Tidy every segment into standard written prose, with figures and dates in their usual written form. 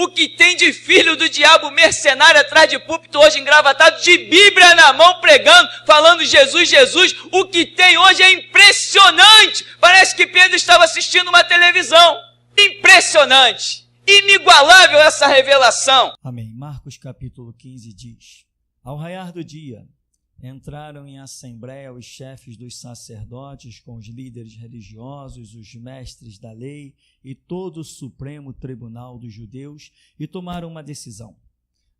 O que tem de filho do diabo mercenário atrás de púlpito hoje engravatado, de Bíblia na mão pregando, falando Jesus, Jesus. O que tem hoje é impressionante. Parece que Pedro estava assistindo uma televisão. Impressionante. Inigualável essa revelação. Amém. Marcos capítulo 15 diz: ao raiar do dia, entraram em assembleia os chefes dos sacerdotes com os líderes religiosos, os mestres da lei e todo o supremo tribunal dos judeus e tomaram uma decisão.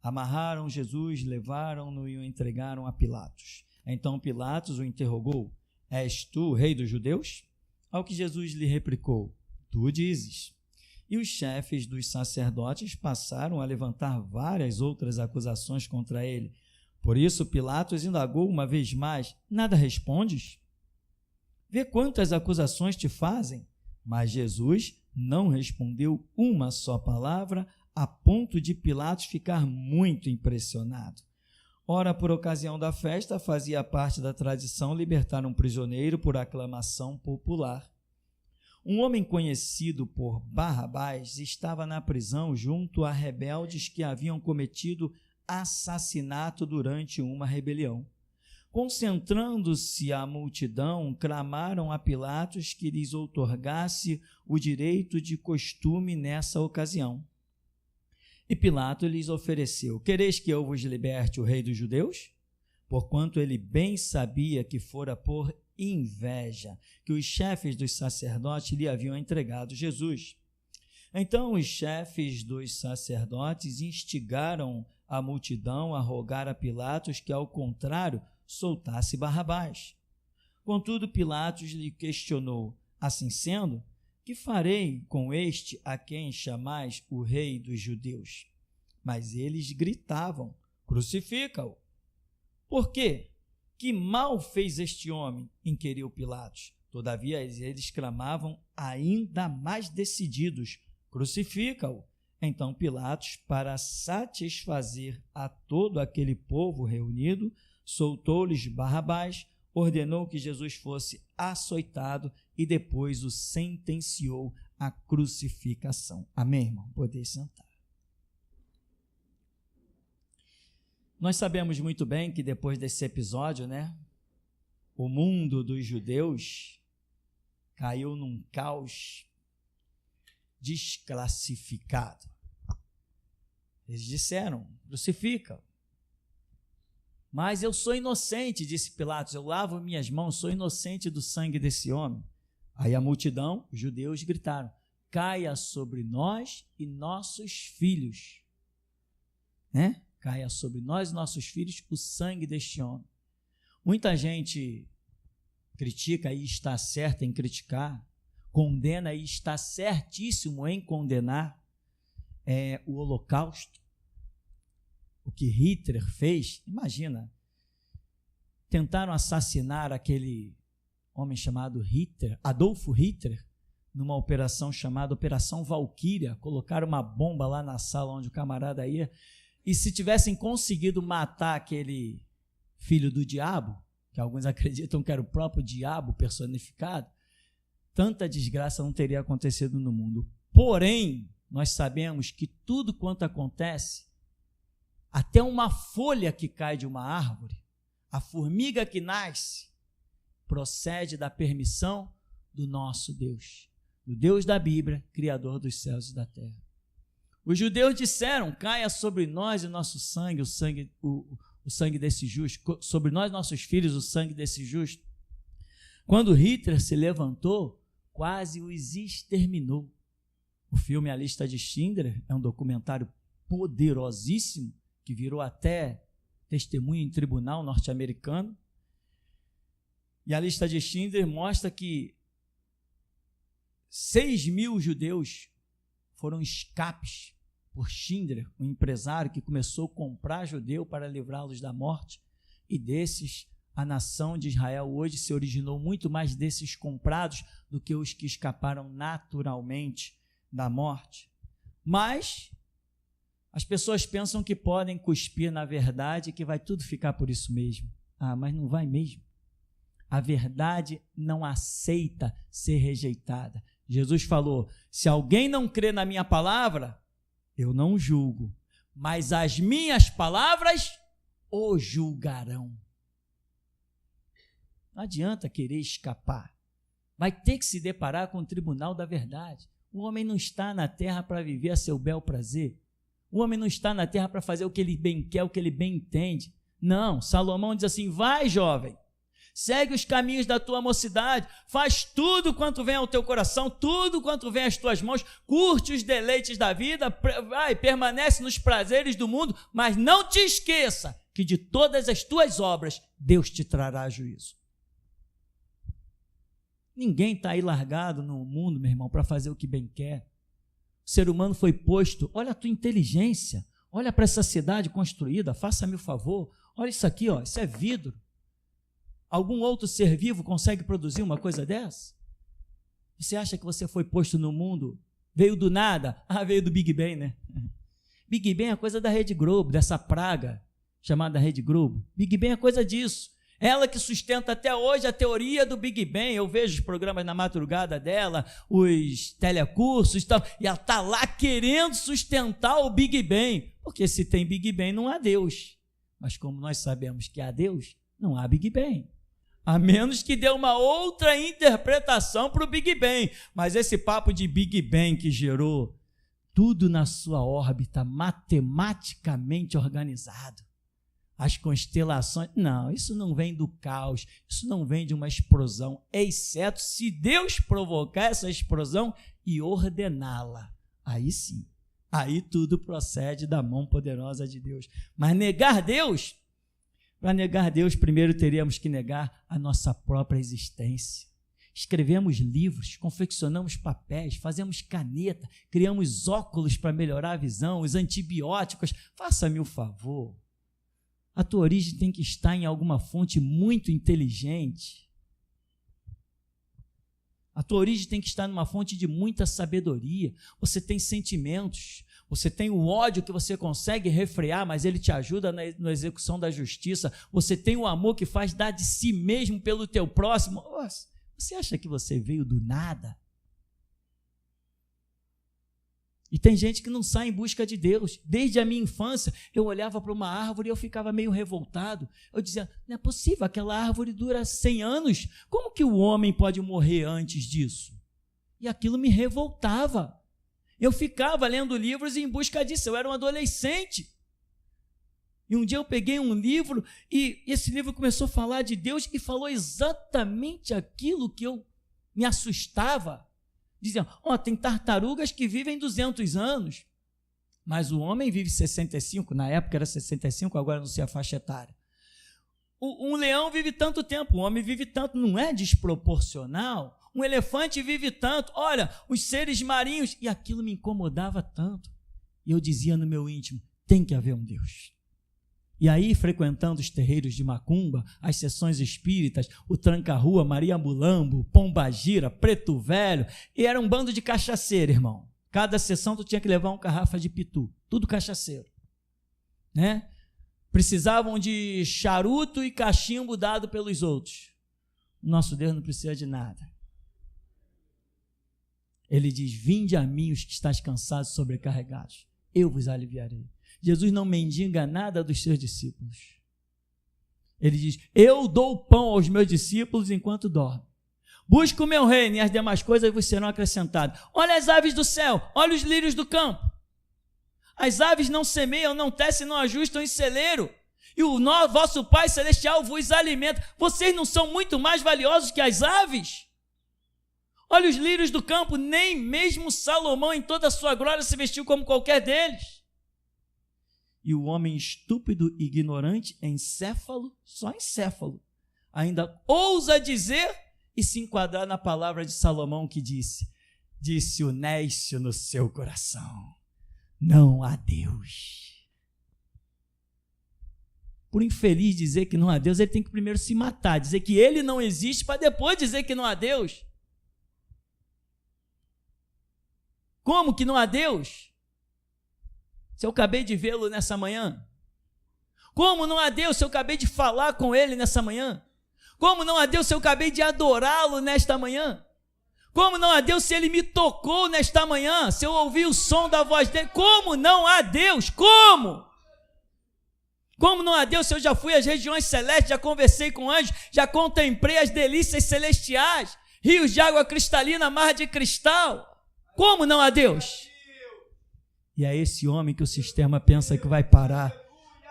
Amarraram Jesus, levaram-no e o entregaram a Pilatos. Então Pilatos o interrogou: és tu o rei dos judeus? Ao que Jesus lhe replicou: tu o dizes. E os chefes dos sacerdotes passaram a levantar várias outras acusações contra ele. Por isso Pilatos indagou uma vez mais: nada respondes? Vê quantas acusações te fazem. Mas Jesus não respondeu uma só palavra, a ponto de Pilatos ficar muito impressionado. Ora, por ocasião da festa, fazia parte da tradição libertar um prisioneiro por aclamação popular. Um homem conhecido por Barrabás estava na prisão junto a rebeldes que haviam cometido assassinato durante uma rebelião. Concentrando-se a multidão, clamaram a Pilatos que lhes outorgasse o direito de costume nessa ocasião. E Pilatos lhes ofereceu: quereis que eu vos liberte o rei dos judeus? Porquanto ele bem sabia que fora por inveja que os chefes dos sacerdotes lhe haviam entregado Jesus. Então os chefes dos sacerdotes instigaram a multidão a rogar a Pilatos que, ao contrário, soltasse Barrabás. Contudo, Pilatos lhe questionou: assim sendo, que farei com este a quem chamais o rei dos judeus? Mas eles gritavam: crucifica-o. Por quê? Que mal fez este homem? Inquiriu Pilatos. Todavia eles clamavam ainda mais decididos: crucifica-o. Então Pilatos, para satisfazer a todo aquele povo reunido, soltou-lhes Barrabás, ordenou que Jesus fosse açoitado e depois o sentenciou à crucificação. Amém, irmão? Poder sentar. Nós sabemos muito bem que depois desse episódio, o mundo dos judeus caiu num caos desclassificado. Eles disseram: crucifica. Mas eu sou inocente, disse Pilatos, eu lavo minhas mãos, sou inocente do sangue desse homem. Aí a multidão, os judeus, gritaram: caia sobre nós e nossos filhos. Caia sobre nós e nossos filhos o sangue deste homem. Muita gente critica e está certa em criticar, condena e está certíssimo em condenar o Holocausto, o que Hitler fez. Imagina, tentaram assassinar aquele homem chamado Hitler, Adolfo Hitler, numa operação chamada Operação Valquíria. Colocaram uma bomba lá na sala onde o camarada ia, e se tivessem conseguido matar aquele filho do diabo, que alguns acreditam que era o próprio diabo personificado, tanta desgraça não teria acontecido no mundo. Porém, nós sabemos que tudo quanto acontece, até uma folha que cai de uma árvore, a formiga que nasce, procede da permissão do nosso Deus, do Deus da Bíblia, Criador dos céus e da terra. Os judeus disseram: caia sobre nós o nosso sangue, o sangue desse justo, sobre nós, nossos filhos, o sangue desse justo. Quando Hitler se levantou, quase os exterminou. O filme A Lista de Schindler é um documentário poderosíssimo, que virou até testemunho em tribunal norte-americano. E A Lista de Schindler mostra que 6.000 judeus foram escapes por Schindler, um empresário que começou a comprar judeu para livrá-los da morte, e desses a nação de Israel hoje se originou muito mais desses comprados do que os que escaparam naturalmente da morte. Mas as pessoas pensam que podem cuspir na verdade e que vai tudo ficar por isso mesmo. Mas não vai mesmo. A verdade não aceita ser rejeitada. Jesus falou: se alguém não crê na minha palavra, eu não julgo, mas as minhas palavras o julgarão. Não adianta querer escapar. Vai ter que se deparar com o tribunal da verdade. O homem não está na terra para viver a seu bel prazer. O homem não está na terra para fazer o que ele bem quer, o que ele bem entende. Não, Salomão diz assim: vai, jovem, segue os caminhos da tua mocidade, faz tudo quanto vem ao teu coração, tudo quanto vem às tuas mãos, curte os deleites da vida, vai, permanece nos prazeres do mundo, mas não te esqueça que de todas as tuas obras Deus te trará juízo. Ninguém está aí largado no mundo, meu irmão, para fazer o que bem quer. O ser humano foi posto, olha a tua inteligência, olha para essa cidade construída, faça-me o favor, olha isso aqui, ó, isso é vidro. Algum outro ser vivo consegue produzir uma coisa dessa? Você acha que você foi posto no mundo, veio do nada? Ah, veio do Big Bang, né? Big Bang é coisa da Rede Globo, dessa praga chamada Rede Globo. Big Bang é coisa disso. Ela que sustenta até hoje a teoria do Big Bang. Eu vejo os programas na madrugada dela, os telecursos e tal, e ela está lá querendo sustentar o Big Bang, porque se tem Big Bang não há Deus. Mas como nós sabemos que há Deus, não há Big Bang. A menos que dê uma outra interpretação para o Big Bang. Mas esse papo de Big Bang que gerou tudo na sua órbita, matematicamente organizado, as constelações, não, isso não vem do caos, isso não vem de uma explosão, exceto se Deus provocar essa explosão e ordená-la. Aí sim, aí tudo procede da mão poderosa de Deus. Mas negar Deus, para negar Deus, primeiro teríamos que negar a nossa própria existência. Escrevemos livros, confeccionamos papéis, fazemos caneta, criamos óculos para melhorar a visão, os antibióticos. Faça-me o favor. A tua origem tem que estar em alguma fonte muito inteligente. A tua origem tem que estar numa fonte de muita sabedoria. Você tem sentimentos, você tem o ódio que você consegue refrear, mas ele te ajuda na execução da justiça. Você tem o amor que faz dar de si mesmo pelo teu próximo. Nossa, você acha que você veio do nada? E tem gente que não sai em busca de Deus. Desde a minha infância, eu olhava para uma árvore e eu ficava meio revoltado. Eu dizia, não é possível, aquela árvore dura 100 anos. Como que o homem pode morrer antes disso? E aquilo me revoltava. Eu ficava lendo livros em busca disso. Eu era um adolescente. E um dia eu peguei um livro e esse livro começou a falar de Deus e falou exatamente aquilo que eu me assustava. Diziam, tem tartarugas que vivem 200 anos, mas o homem vive 65, na época era 65, agora não sei a faixa etária. Um leão vive tanto tempo, o homem vive tanto, não é desproporcional? Um elefante vive tanto, olha, os seres marinhos, e aquilo me incomodava tanto. E eu dizia no meu íntimo, tem que haver um Deus. E aí, frequentando os terreiros de macumba, as sessões espíritas, o Tranca-Rua, Maria Mulambo, Pombagira, Preto Velho, e era um bando de cachaceiro, irmão. Cada sessão tu tinha que levar uma garrafa de pitu, tudo cachaceiro, né? Precisavam de charuto e cachimbo dado pelos outros. O nosso Deus não precisa de nada. Ele diz, vinde a mim os que estáis cansados e sobrecarregados, eu vos aliviarei. Jesus não mendiga nada dos seus discípulos. Ele diz, eu dou pão aos meus discípulos enquanto dormem. Busca o meu reino e as demais coisas vos serão acrescentadas. Olha as aves do céu, olha os lírios do campo. As aves não semeiam, não tecem, não ajustam em celeiro. E o vosso Pai Celestial vos alimenta. Vocês não são muito mais valiosos que as aves? Olha os lírios do campo, nem mesmo Salomão em toda a sua glória se vestiu como qualquer deles. E o homem estúpido, ignorante, encéfalo, só encéfalo, ainda ousa dizer e se enquadrar na palavra de Salomão que disse o nécio no seu coração, não há Deus. Por infeliz dizer que não há Deus, ele tem que primeiro se matar, dizer que ele não existe para depois dizer que não há Deus. Como que não há Deus? Se eu acabei de vê-lo nessa manhã? Como não há Deus se eu acabei de falar com ele nessa manhã? Como não há Deus se eu acabei de adorá-lo nesta manhã? Como não há Deus se ele me tocou nesta manhã, se eu ouvi o som da voz dele? Como não há Deus? Como? Como não há Deus se eu já fui às regiões celestes, já conversei com anjos, já contemplei as delícias celestiais, rios de água cristalina, mar de cristal? Como não há Deus? E é esse homem que o sistema pensa que vai parar.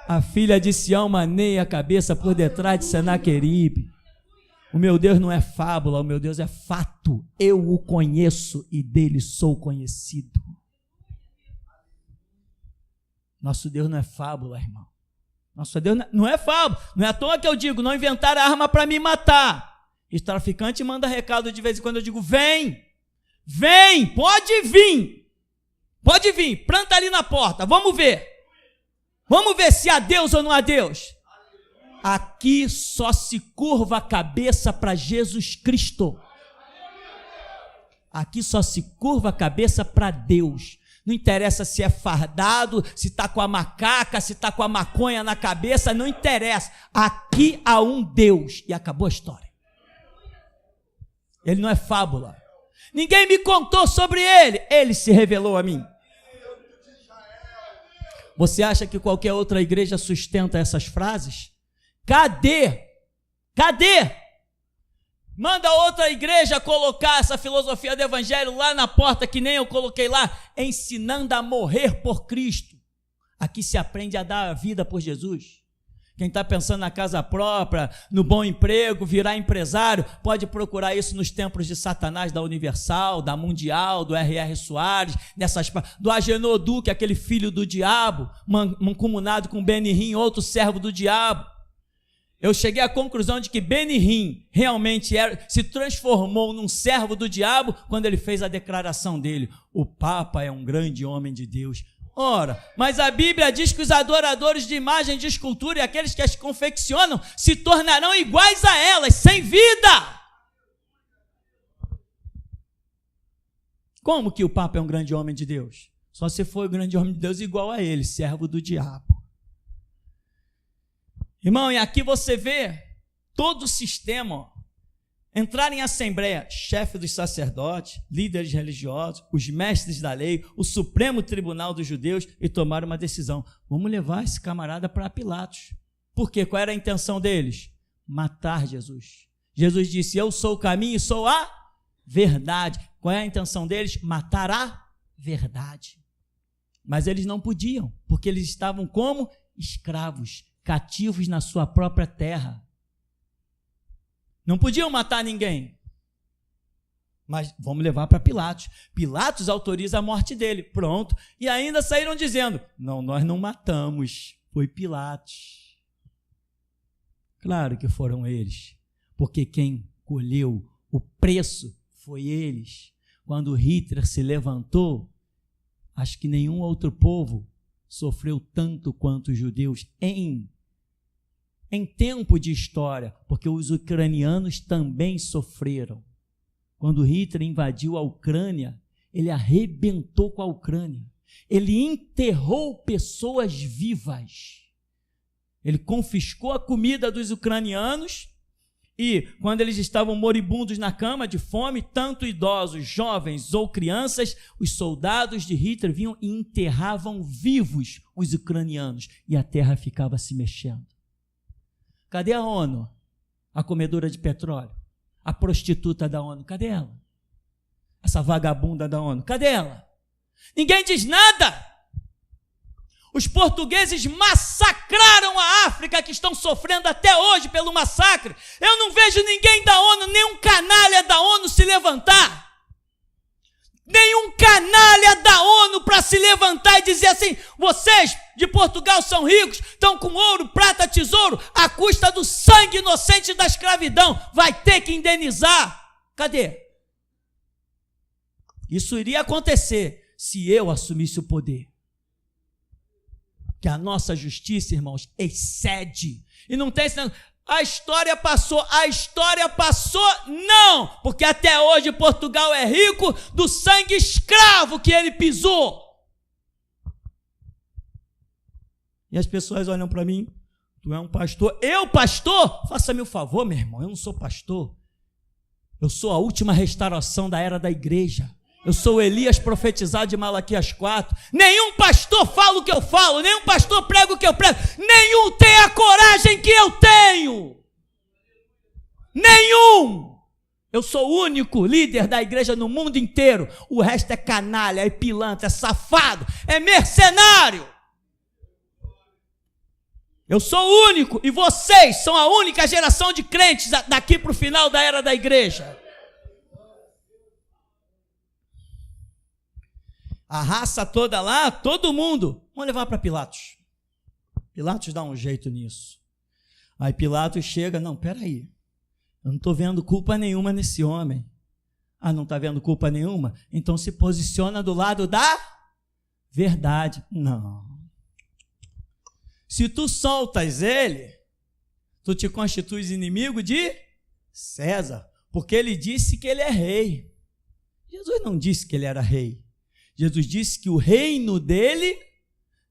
A filha de Sião maneia a cabeça por detrás de Senaqueribe. O meu Deus não é fábula, o meu Deus é fato. Eu o conheço e dele sou conhecido. Nosso Deus não é fábula, irmão. Nosso Deus não é fábula. Não é à toa que eu digo, não inventaram arma para me matar. E o traficante manda recado de vez em quando, eu digo, vem, pode vir, planta ali na porta, vamos ver se há Deus ou não há Deus. Aqui só se curva a cabeça para Jesus Cristo. Aqui só se curva a cabeça para Deus. Não interessa se é fardado, se está com a macaca, se está com a maconha na cabeça, não interessa. Aqui há um Deus e acabou a história. Ele não é fábula. Ninguém me contou sobre ele, ele se revelou a mim. Você acha que qualquer outra igreja sustenta essas frases? Cadê? Manda outra igreja colocar essa filosofia do evangelho lá na porta, que nem eu coloquei lá, ensinando a morrer por Cristo. Aqui se aprende a dar a vida por Jesus. Quem está pensando na casa própria, no bom emprego, virar empresário, pode procurar isso nos templos de Satanás, da Universal, da Mundial, do R.R. Soares, do Agenor Duque, aquele filho do diabo, mancomunado com Benihim, outro servo do diabo. Eu cheguei à conclusão de que Benihim realmente se transformou num servo do diabo quando ele fez a declaração dele: o Papa é um grande homem de Deus. Ora, mas a Bíblia diz que os adoradores de imagem de escultura e aqueles que as confeccionam se tornarão iguais a elas, sem vida. Como que o Papa é um grande homem de Deus? Só se for um grande homem de Deus igual a ele, servo do diabo. Irmão, e aqui você vê todo o sistema entrar em assembleia, chefe dos sacerdotes, líderes religiosos, os mestres da lei, o Supremo Tribunal dos Judeus, e tomar uma decisão. Vamos levar esse camarada para Pilatos. Por quê? Qual era a intenção deles? Matar Jesus. Jesus disse: eu sou o caminho e sou a verdade. Qual é a intenção deles? Matar a verdade. Mas eles não podiam, porque eles estavam como escravos, cativos na sua própria terra. Não podiam matar ninguém. Mas vamos levar para Pilatos. Pilatos autoriza a morte dele. Pronto. E ainda saíram dizendo: não, nós não matamos, foi Pilatos. Claro que foram eles, porque quem colheu o preço foi eles. Quando Hitler se levantou, acho que nenhum outro povo sofreu tanto quanto os judeus em tempo de história, porque os ucranianos também sofreram. Quando Hitler invadiu a Ucrânia, ele arrebentou com a Ucrânia. Ele enterrou pessoas vivas. Ele confiscou a comida dos ucranianos e, quando eles estavam moribundos na cama de fome, tanto idosos, jovens ou crianças, os soldados de Hitler vinham e enterravam vivos os ucranianos e a terra ficava se mexendo. Cadê a ONU? A comedora de petróleo? A prostituta da ONU? Cadê ela? Essa vagabunda da ONU? Cadê ela? Ninguém diz nada. Os portugueses massacraram a África, que estão sofrendo até hoje pelo massacre. Eu não vejo ninguém da ONU, nenhum canalha da ONU se levantar. Nenhum canalha da ONU para se levantar e dizer assim: vocês de Portugal são ricos, estão com ouro, prata, tesouro, à custa do sangue inocente da escravidão, vai ter que indenizar. Cadê? Isso iria acontecer se eu assumisse o poder. Que a nossa justiça, irmãos, excede. E não tem esse negócio: a história passou, não, porque até hoje Portugal é rico do sangue escravo que ele pisou. E as pessoas olham para mim: tu é um pastor? Eu, pastor? Faça-me o favor, meu irmão, eu não sou pastor. Eu sou a última restauração da era da igreja. Eu sou o Elias profetizado de Malaquias 4. Nenhum pastor fala o que eu falo, nenhum pastor prega o que eu prego, nenhum tem a coragem que eu tenho. Nenhum. Eu sou o único líder da igreja no mundo inteiro. O resto é canalha, é pilantra, é safado, é mercenário. Eu sou o único e vocês são a única geração de crentes daqui para o final da era da igreja. A raça toda lá, todo mundo, vamos levar para Pilatos. Pilatos dá um jeito nisso. Aí Pilatos chega, não, peraí, eu não estou vendo culpa nenhuma nesse homem. Ah, não está vendo culpa nenhuma? Então se posiciona do lado da verdade. Não. Se tu soltas ele, tu te constituis inimigo de César, porque ele disse que ele é rei. Jesus não disse que ele era rei. Jesus disse que o reino dele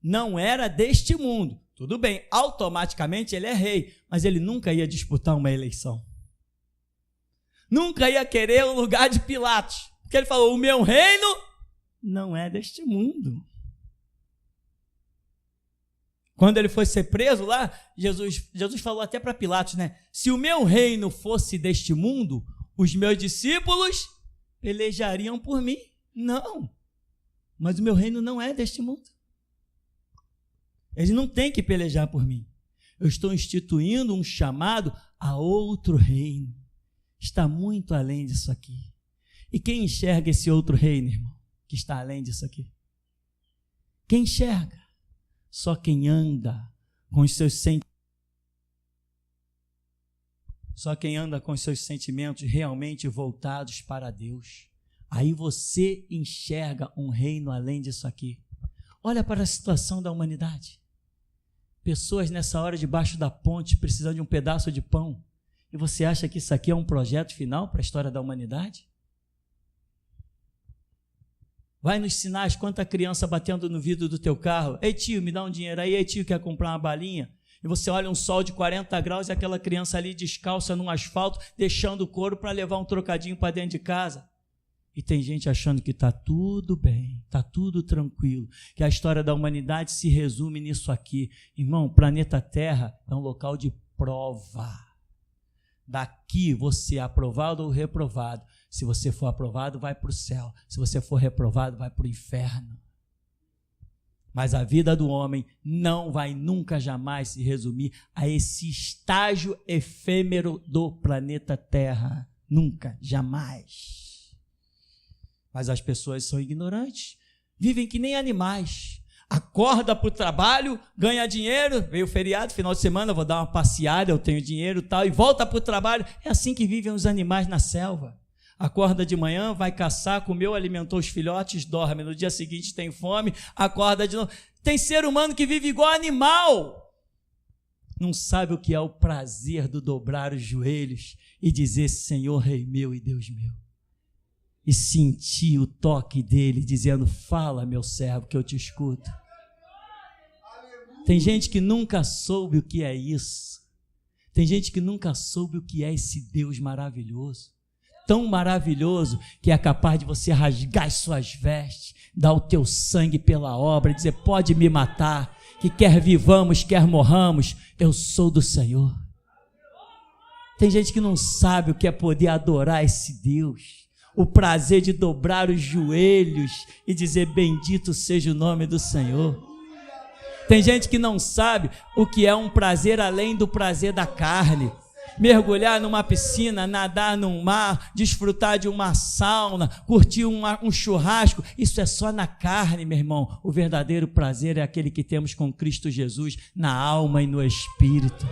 não era deste mundo. Tudo bem, automaticamente ele é rei, mas ele nunca ia disputar uma eleição. Nunca ia querer o lugar de Pilatos, porque ele falou, o meu reino não é deste mundo. Quando ele foi ser preso lá, Jesus falou até para Pilatos, né? Se o meu reino fosse deste mundo, os meus discípulos pelejariam por mim. Não, mas o meu reino não é deste mundo. Eles não têm que pelejar por mim. Eu estou instituindo um chamado a outro reino. Está muito além disso aqui. E quem enxerga esse outro reino, irmão, que está além disso aqui? Quem enxerga? Só quem anda com os seus sentimentos. Só quem anda com os seus sentimentos realmente voltados para Deus. Aí você enxerga um reino além disso aqui. Olha para a situação da humanidade. Pessoas nessa hora debaixo da ponte precisando de um pedaço de pão. E você acha que isso aqui é um projeto final para a história da humanidade? Vai nos sinais, quanta criança batendo no vidro do teu carro. Ei tio, me dá um dinheiro aí. Ei tio, quer comprar uma balinha? E você olha um sol de 40 graus e aquela criança ali descalça no asfalto, deixando o couro para levar um trocadinho para dentro de casa. E tem gente achando que está tudo bem, está tudo tranquilo, que a história da humanidade se resume nisso aqui. Irmão, o planeta Terra é um local de prova. Daqui você é aprovado ou reprovado. Se você for aprovado, vai para o céu. Se você for reprovado, vai para o inferno. Mas a vida do homem não vai nunca, jamais se resumir a esse estágio efêmero do planeta Terra. Nunca, jamais. Mas as pessoas são ignorantes. Vivem que nem animais. Acorda para o trabalho, ganha dinheiro, veio o feriado, final de semana, vou dar uma passeada, eu tenho dinheiro e tal, e volta para o trabalho. É assim que vivem os animais na selva. Acorda de manhã, vai caçar, comeu, alimentou os filhotes, dorme. No dia seguinte tem fome, acorda de novo. Tem ser humano que vive igual animal. Não sabe o que é o prazer do dobrar os joelhos e dizer, Senhor, Rei meu e Deus meu. E sentir o toque dele dizendo, fala, meu servo, que eu te escuto. Tem gente que nunca soube o que é isso. Tem gente que nunca soube o que é esse Deus maravilhoso. Tão maravilhoso que é capaz de você rasgar as suas vestes, dar o teu sangue pela obra, dizer, pode me matar, que quer vivamos, quer morramos, eu sou do Senhor. Tem gente que não sabe o que é poder adorar esse Deus. O prazer de dobrar os joelhos e dizer bendito seja o nome do Senhor. Tem gente que não sabe o que é um prazer além do prazer da carne. Mergulhar numa piscina, nadar num mar, desfrutar de uma sauna, curtir um churrasco, isso é só na carne, meu irmão. O verdadeiro prazer é aquele que temos com Cristo Jesus na alma e no espírito.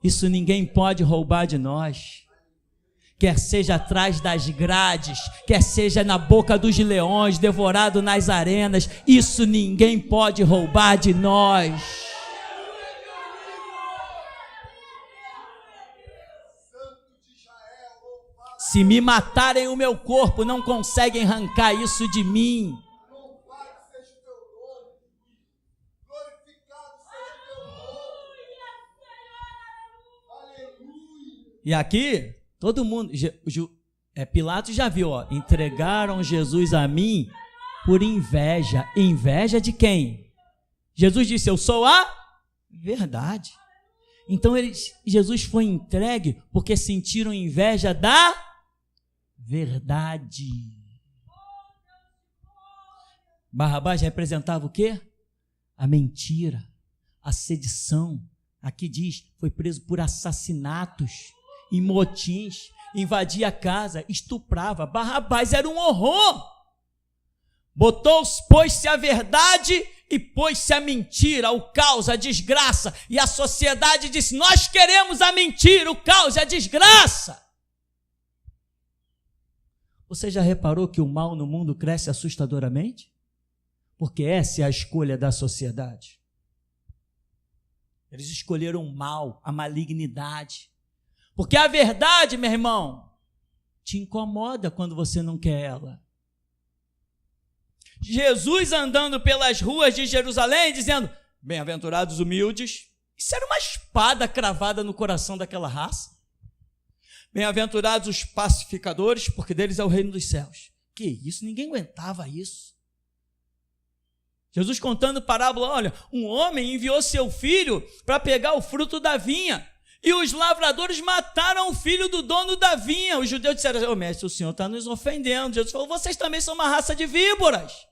Isso ninguém pode roubar de nós. Quer seja atrás das grades, quer seja na boca dos leões, devorado nas arenas, isso ninguém pode roubar de nós. Se me matarem o meu corpo, não conseguem arrancar isso de mim. E aqui, Todo mundo, Pilatos já viu, entregaram Jesus a mim por inveja. Inveja de quem? Jesus disse, eu sou a verdade. Então Jesus foi entregue porque sentiram inveja da verdade. Barrabás representava o quê? A mentira, a sedição. Aqui diz, foi preso por assassinatos, em motins, invadia a casa, estuprava. Barrabás era um horror. Pôs-se a verdade e pôs-se a mentira, o caos, a desgraça. E a sociedade disse, nós queremos a mentira, o caos e a desgraça. Você já reparou que o mal no mundo cresce assustadoramente? Porque essa é a escolha da sociedade. Eles escolheram o mal, a malignidade. Porque a verdade, meu irmão, te incomoda quando você não quer ela. Jesus andando pelas ruas de Jerusalém, dizendo, bem-aventurados humildes. Isso era uma espada cravada no coração daquela raça. Bem-aventurados os pacificadores, porque deles é o reino dos céus. Que isso? Ninguém aguentava isso. Jesus contando parábola, olha, um homem enviou seu filho para pegar o fruto da vinha, e os lavradores mataram o filho do dono da vinha. Os judeus disseram, mestre, o senhor está nos ofendendo. Jesus falou, vocês também são uma raça de víboras.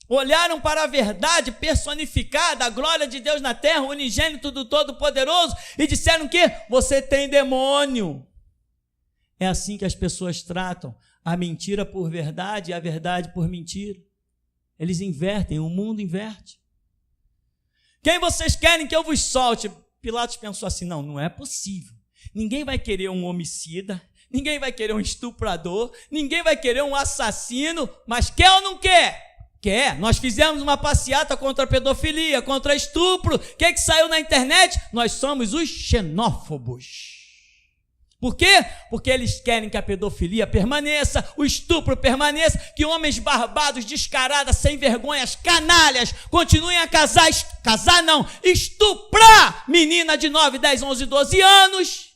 Olharam para a verdade personificada, a glória de Deus na terra, o unigênito do Todo-Poderoso, e disseram que você tem demônio. É assim que as pessoas tratam a mentira por verdade e a verdade por mentira. Eles invertem, o mundo inverte. Quem vocês querem que eu vos solte? Pilatos pensou assim, não é possível. Ninguém vai querer um homicida, ninguém vai querer um estuprador, ninguém vai querer um assassino, mas quer ou não quer? Quer. Nós fizemos uma passeata contra a pedofilia, contra estupro. O que saiu na internet? Nós somos os xenófobos. Por quê? Porque eles querem que a pedofilia permaneça, o estupro permaneça, que homens barbados, descaradas, sem vergonhas, canalhas, continuem a estuprar menina de 9, 10, 11, 12 anos.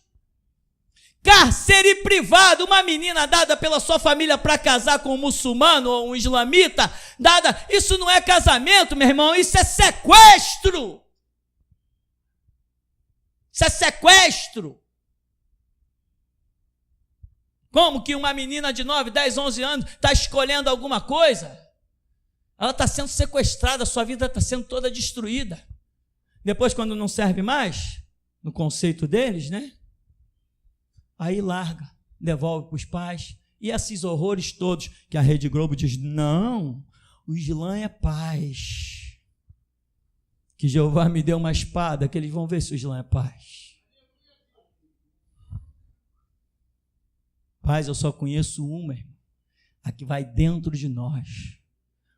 Cárcere privado, uma menina dada pela sua família para casar com um muçulmano ou um islamita, isso não é casamento, meu irmão, isso é sequestro. Isso é sequestro. Como que uma menina de 9, 10, 11 anos está escolhendo alguma coisa? Ela está sendo sequestrada, sua vida está sendo toda destruída. Depois, quando não serve mais, no conceito deles, né? Aí larga, devolve para os pais. E esses horrores todos que a Rede Globo diz, não, o Islã é paz. Que Jeová me deu uma espada, que eles vão ver se o Islã é paz. Paz eu só conheço uma, irmão, a que vai dentro de nós.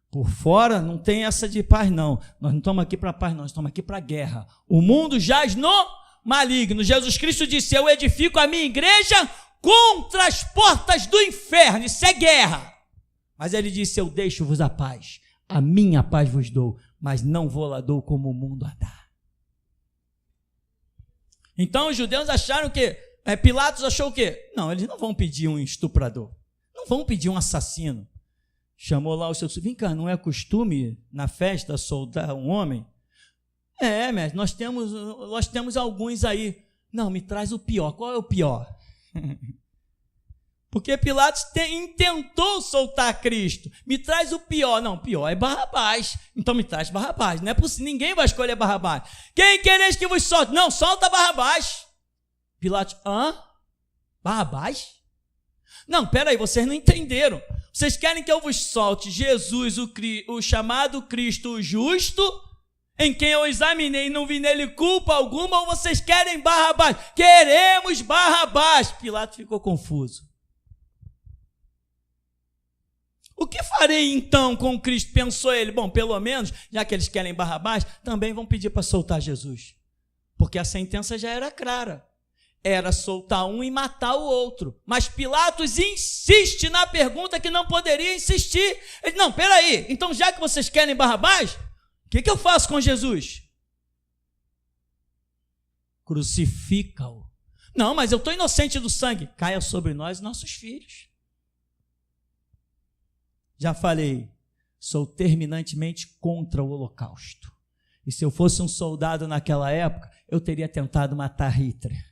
Por fora não tem essa de paz, não. Nós não estamos aqui para paz, não, nós estamos aqui para guerra. O mundo jaz no maligno. Jesus Cristo disse, eu edifico a minha igreja contra as portas do inferno. Isso é guerra. Mas ele disse, eu deixo-vos a paz. A minha paz vos dou, mas não vou lá dou como o mundo a dá. Então os judeus acharam que Pilatos achou o quê? Não, eles não vão pedir um estuprador, não vão pedir um assassino. Chamou lá o seu filho, vem cá, não é costume na festa soltar um homem? Mestre, nós temos alguns aí. Não, me traz o pior. Qual é o pior? Porque Pilatos intentou soltar Cristo. Me traz o pior. Não, o pior é Barrabás. Então me traz Barrabás. Não é possível, ninguém vai escolher Barrabás. Quem quereis que vos solte? Não, solta Barrabás. Pilatos, Barrabás? Não, peraí, vocês não entenderam. Vocês querem que eu vos solte Jesus, o chamado Cristo, o justo, em quem eu examinei e não vi nele culpa alguma, ou vocês querem Barrabás? Queremos Barrabás. Pilatos ficou confuso. O que farei então com Cristo? Pensou ele. Bom, pelo menos, já que eles querem Barrabás, também vão pedir para soltar Jesus. Porque a sentença já era clara. Era soltar um e matar o outro. Mas Pilatos insiste na pergunta que não poderia insistir. Ele, não, peraí, então já que vocês querem Barrabás, o que eu faço com Jesus? Crucifica-o. Não, mas eu estou inocente do sangue. Caia sobre nós nossos filhos. Já falei, sou terminantemente contra o holocausto. E se eu fosse um soldado naquela época, eu teria tentado matar Hitler.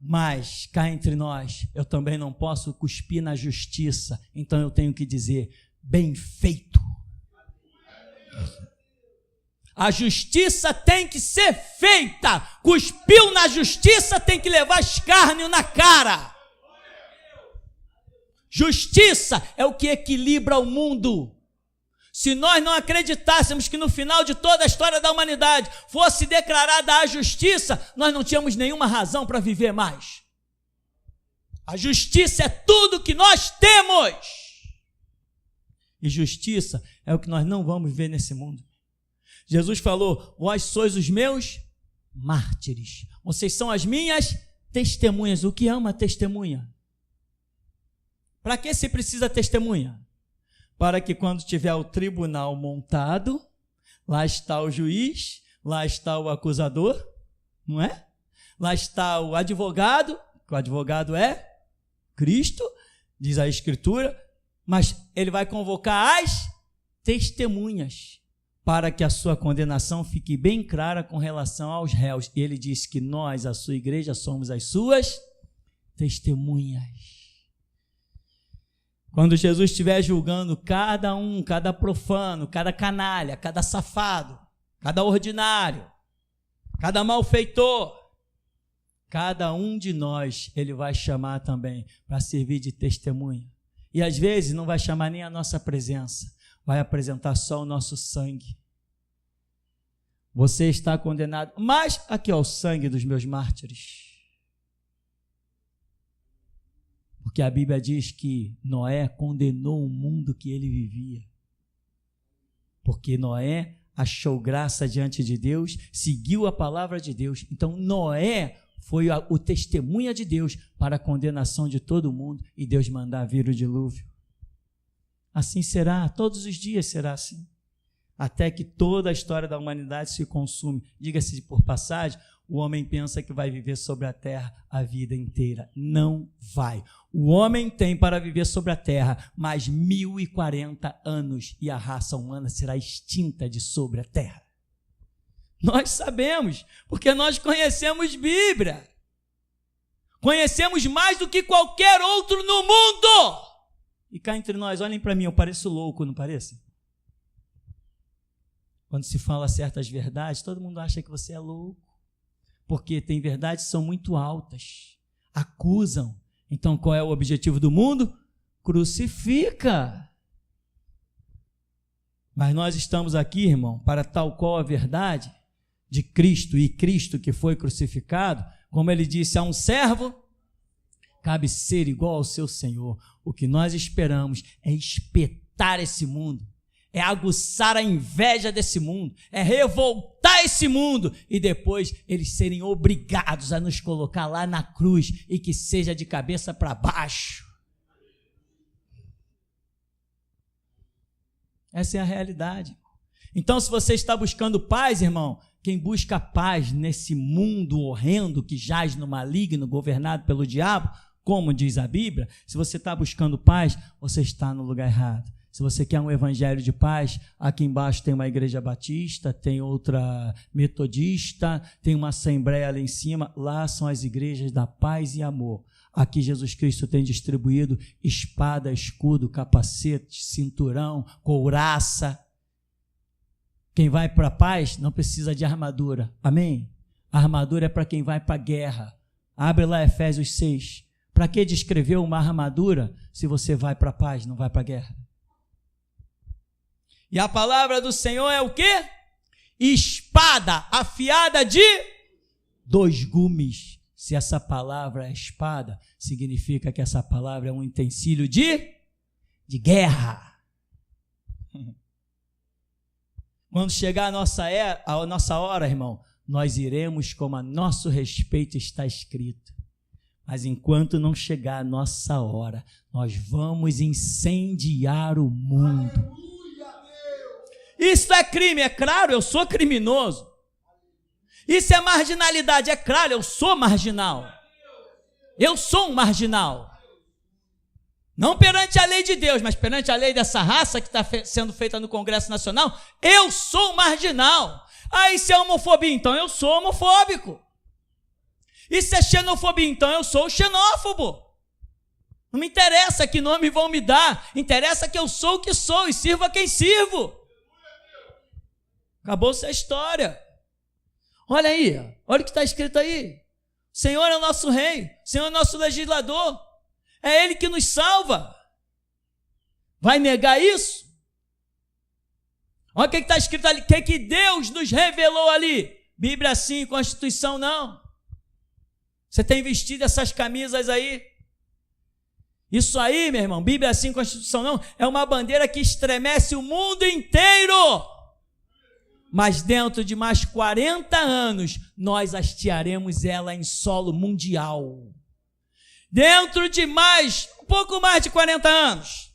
Mas, cá entre nós, eu também não posso cuspir na justiça. Então eu tenho que dizer, bem feito. A justiça tem que ser feita. Cuspiu na justiça, tem que levar escárnio na cara. Justiça é o que equilibra o mundo. Se nós não acreditássemos que no final de toda a história da humanidade fosse declarada a justiça, nós não tínhamos nenhuma razão para viver mais. A justiça é tudo que nós temos. E justiça é o que nós não vamos ver nesse mundo. Jesus falou, vós sois os meus mártires. Vocês são as minhas testemunhas. O que é uma testemunha? Para que se precisa testemunha? Para que quando tiver o tribunal montado, lá está o juiz, lá está o acusador, não é? Lá está o advogado, que o advogado é Cristo, diz a Escritura, mas ele vai convocar as testemunhas, para que a sua condenação fique bem clara com relação aos réus. E ele diz que nós, a sua igreja, somos as suas testemunhas. Quando Jesus estiver julgando cada um, cada profano, cada canalha, cada safado, cada ordinário, cada malfeitor, cada um de nós, ele vai chamar também para servir de testemunha. E às vezes não vai chamar nem a nossa presença, vai apresentar só o nosso sangue. Você está condenado, mas aqui é o sangue dos meus mártires. Porque a Bíblia diz que Noé condenou o mundo que ele vivia. Porque Noé achou graça diante de Deus, seguiu a palavra de Deus. Então Noé foi o testemunha de Deus para a condenação de todo mundo e Deus mandar vir o dilúvio. Assim será, todos os dias será assim. Até que toda a história da humanidade se consume. Diga-se por passagem, o homem pensa que vai viver sobre a terra a vida inteira. Não vai. O homem tem para viver sobre a terra mais 1040 anos e a raça humana será extinta de sobre a terra. Nós sabemos, porque nós conhecemos Bíblia. Conhecemos mais do que qualquer outro no mundo. E cá entre nós, olhem para mim, eu pareço louco, não pareço? Quando se fala certas verdades, todo mundo acha que você é louco. Porque tem verdades que são muito altas, acusam. Então qual é o objetivo do mundo? Crucifica. Mas nós estamos aqui, irmão, para tal qual a verdade de Cristo e Cristo que foi crucificado, como ele disse a um servo, cabe ser igual ao seu Senhor. O que nós esperamos é espetar esse mundo, é aguçar a inveja desse mundo, é revoltar esse mundo e depois eles serem obrigados a nos colocar lá na cruz e que seja de cabeça para baixo. Essa é a realidade. Então, se você está buscando paz, irmão, quem busca paz nesse mundo horrendo que jaz no maligno, governado pelo diabo, como diz a Bíblia, se você está buscando paz, você está no lugar errado. Se você quer um evangelho de paz, aqui embaixo tem uma igreja batista, tem outra metodista, tem uma assembleia ali em cima. Lá são as igrejas da paz e amor. Aqui Jesus Cristo tem distribuído espada, escudo, capacete, cinturão, couraça. Quem vai para a paz não precisa de armadura. Amém? A armadura é para quem vai para a guerra. Abre lá Efésios 6. Para que descrever uma armadura se você vai para a paz, não vai para a guerra? E a palavra do Senhor é o quê? Espada afiada de 2 gumes. Se essa palavra é espada, significa que essa palavra é um utensílio de guerra. Quando chegar a nossa hora, irmão, nós iremos como a nosso respeito está escrito. Mas enquanto não chegar a nossa hora, nós vamos incendiar o mundo. Isso é crime, é claro, eu sou criminoso. Isso é marginalidade. É claro, eu sou marginal. Eu sou um marginal. Não perante a lei de Deus, mas perante a lei dessa raça que está sendo feita no Congresso Nacional, eu sou um marginal. Ah, isso é homofobia, então eu sou homofóbico. Isso é xenofobia, então eu sou xenófobo. Não me interessa que nome vão me dar, interessa que eu sou o que sou e sirvo a quem sirvo. Acabou-se a história. Olha aí, olha o que está escrito aí. O Senhor é o nosso rei, o Senhor é o nosso legislador. É Ele que nos salva. Vai negar isso? Olha o que está escrito ali. O que Deus nos revelou ali? Bíblia sim, Constituição não. Você tem vestido essas camisas aí? Isso aí, meu irmão, Bíblia sim, Constituição não, é uma bandeira que estremece o mundo inteiro. Mas dentro de mais 40 anos, nós hastearemos ela em solo mundial. Dentro de um pouco mais de 40 anos,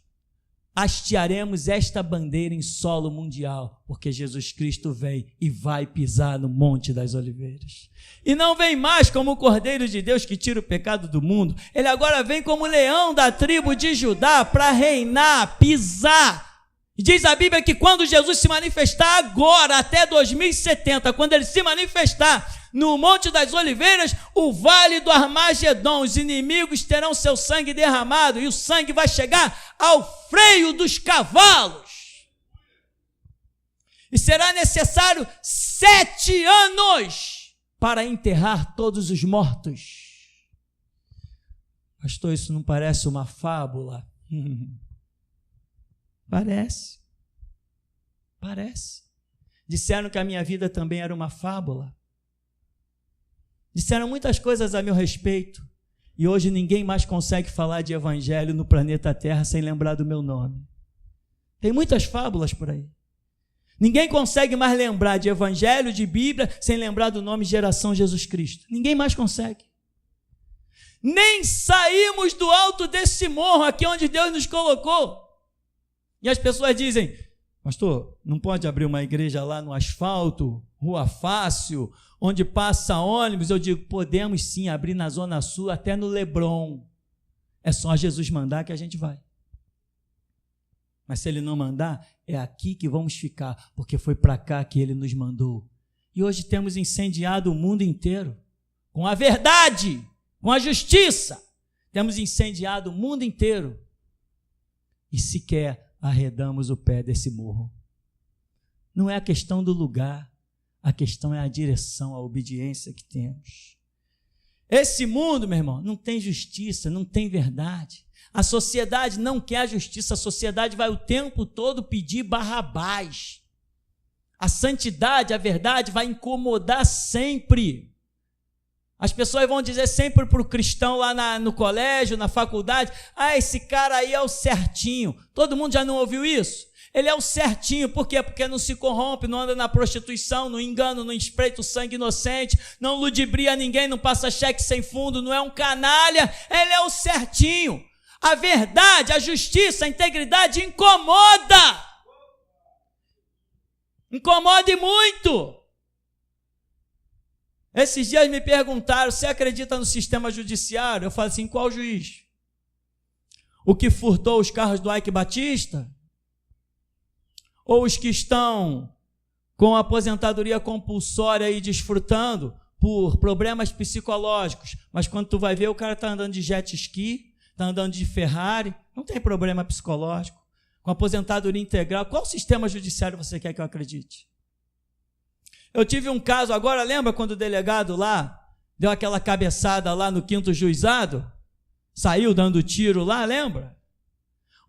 hastearemos esta bandeira em solo mundial, porque Jesus Cristo vem e vai pisar no Monte das Oliveiras. E não vem mais como o Cordeiro de Deus que tira o pecado do mundo, ele agora vem como leão da tribo de Judá para reinar, pisar. E diz a Bíblia que quando Jesus se manifestar agora, até 2070, quando ele se manifestar no Monte das Oliveiras, o vale do Armagedon, os inimigos terão seu sangue derramado e o sangue vai chegar ao freio dos cavalos. E será necessário 7 anos para enterrar todos os mortos. Pastor, isso não parece uma fábula? Parece. Disseram que a minha vida também era uma fábula. Disseram muitas coisas a meu respeito. E hoje ninguém mais consegue falar de evangelho no planeta Terra sem lembrar do meu nome. Tem muitas fábulas por aí. Ninguém consegue mais lembrar de evangelho, de Bíblia, sem lembrar do nome Geração Jesus Cristo. Ninguém mais consegue. Nem saímos do alto desse morro aqui onde Deus nos colocou. E as pessoas dizem, pastor, não pode abrir uma igreja lá no asfalto, rua fácil, onde passa ônibus? Eu digo, podemos sim abrir na Zona Sul, até no Leblon. É só Jesus mandar que a gente vai. Mas se Ele não mandar, é aqui que vamos ficar, porque foi para cá que Ele nos mandou. E hoje temos incendiado o mundo inteiro, com a verdade, com a justiça. Temos incendiado o mundo inteiro. E sequer arredamos o pé desse morro. Não é a questão do lugar, a questão é a direção, a obediência que temos. Esse mundo, meu irmão, não tem justiça, não tem verdade. A sociedade não quer a justiça, a sociedade vai o tempo todo pedir Barrabás. A santidade, a verdade vai incomodar sempre. As pessoas vão dizer sempre para o cristão lá no colégio, na faculdade, esse cara aí é o certinho. Todo mundo já não ouviu isso? Ele é o certinho, por quê? Porque não se corrompe, não anda na prostituição, não engana, não espreita o sangue inocente, não ludibria ninguém, não passa cheque sem fundo, não é um canalha, ele é o certinho. A verdade, a justiça, a integridade incomoda. Incomoda e muito. Esses dias me perguntaram, você acredita no sistema judiciário? Eu falei assim, qual juiz? O que furtou os carros do Ike Batista? Ou os que estão com aposentadoria compulsória e desfrutando por problemas psicológicos? Mas quando tu vai ver, o cara está andando de jet ski, está andando de Ferrari, não tem problema psicológico. Com aposentadoria integral, qual sistema judiciário você quer que eu acredite? Eu tive um caso agora, lembra quando o delegado lá deu aquela cabeçada lá no 5º juizado? Saiu dando tiro lá, lembra?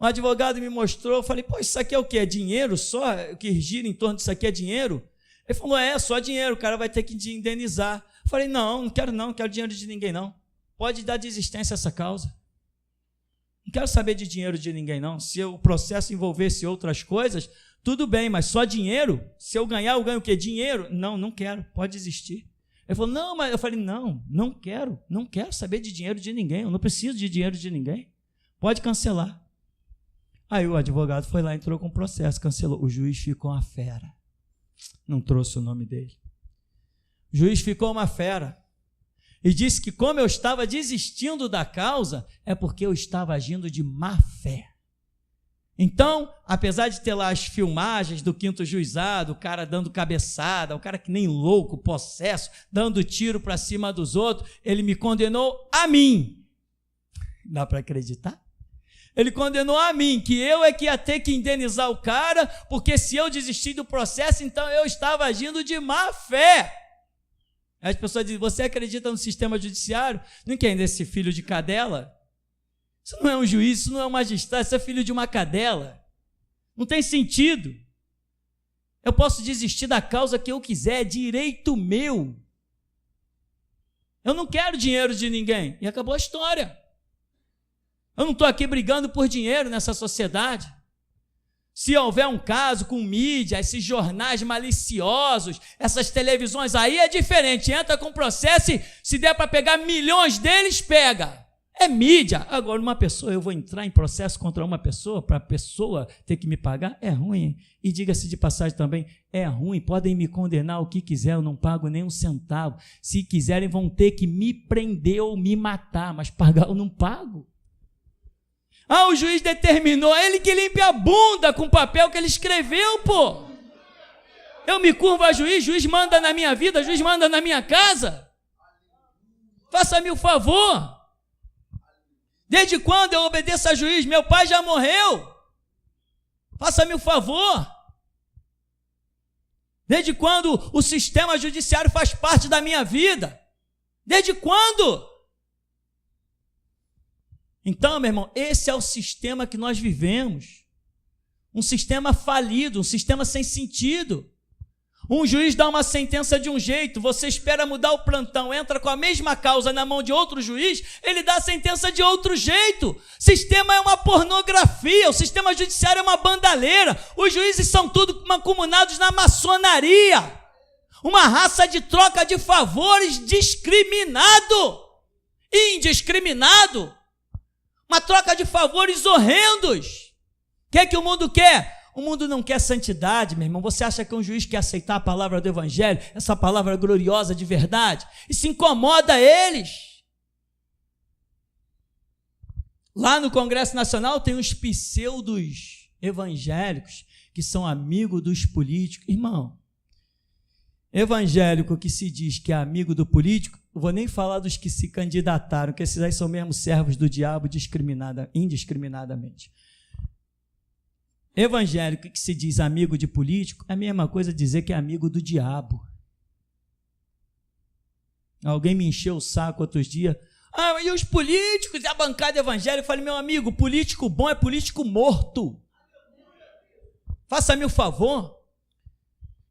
Um advogado me mostrou, eu falei, pô, isso aqui é o quê? É dinheiro só? O que gira em torno disso aqui é dinheiro? Ele falou, só dinheiro, o cara vai ter que indenizar. Eu falei, não quero dinheiro de ninguém não. Pode dar desistência a essa causa. Não quero saber de dinheiro de ninguém não. Se o processo envolvesse outras coisas, tudo bem, mas só dinheiro? Se eu ganhar, eu ganho o quê? Dinheiro? Não quero, pode desistir. Ele falou, não, mas eu falei, não quero saber de dinheiro de ninguém, eu não preciso de dinheiro de ninguém, pode cancelar. Aí o advogado foi lá, entrou com o processo, cancelou. O juiz ficou uma fera, não trouxe o nome dele. O juiz ficou uma fera e disse que como eu estava desistindo da causa, é porque eu estava agindo de má fé. Então, apesar de ter lá as filmagens do 5º juizado, o cara dando cabeçada, o cara que nem louco, possesso, dando tiro para cima dos outros, ele me condenou a mim. Dá para acreditar? Ele condenou a mim, que eu é que ia ter que indenizar o cara, porque se eu desistir do processo, então eu estava agindo de má fé. As pessoas dizem, você acredita no sistema judiciário? Não quer esse filho de cadela? Isso não é um juiz, isso não é um magistrado, isso é filho de uma cadela. Não tem sentido. Eu posso desistir da causa que eu quiser, é direito meu. Eu não quero dinheiro de ninguém. E acabou a história. Eu não estou aqui brigando por dinheiro nessa sociedade. Se houver um caso com mídia, esses jornais maliciosos, essas televisões, aí é diferente. Entra com processo e se der para pegar milhões deles, pega. É mídia. Agora, uma pessoa, eu vou entrar em processo contra uma pessoa, para a pessoa ter que me pagar, é ruim. E diga-se de passagem também, é ruim. Podem me condenar o que quiser, eu não pago nem um centavo. Se quiserem, vão ter que me prender ou me matar, mas pagar eu não pago. Ah, o juiz determinou, ele que limpe a bunda com o papel que ele escreveu, pô. Eu me curvo a juiz manda na minha vida, juiz manda na minha casa. Faça-me o favor. Desde quando eu obedeço a juiz? Meu pai já morreu. Faça-me o favor. Desde quando o sistema judiciário faz parte da minha vida? Desde quando? Então, meu irmão, esse é o sistema que nós vivemos. Um sistema falido, um sistema sem sentido. Um juiz dá uma sentença de um jeito, você espera mudar o plantão, entra com a mesma causa na mão de outro juiz, ele dá a sentença de outro jeito. O sistema é uma pornografia, o sistema judiciário é uma bandalheira, os juízes são tudo mancomunados na maçonaria. Uma raça de troca de favores discriminado, indiscriminado. Uma troca de favores horrendos. O que é que o mundo quer? O mundo não quer santidade, meu irmão. Você acha que um juiz quer aceitar a palavra do Evangelho, essa palavra gloriosa de verdade? Isso incomoda eles. Lá no Congresso Nacional tem os pseudos evangélicos que são amigos dos políticos. Irmão, evangélico que se diz que é amigo do político, não vou nem falar dos que se candidataram, que esses aí são mesmo servos do diabo indiscriminadamente. Evangélico que se diz amigo de político, é a mesma coisa dizer que é amigo do diabo. Alguém me encheu o saco outros dias. Ah, e os políticos e a bancada evangélica? Eu falei, meu amigo, político bom é político morto. Faça-me o favor.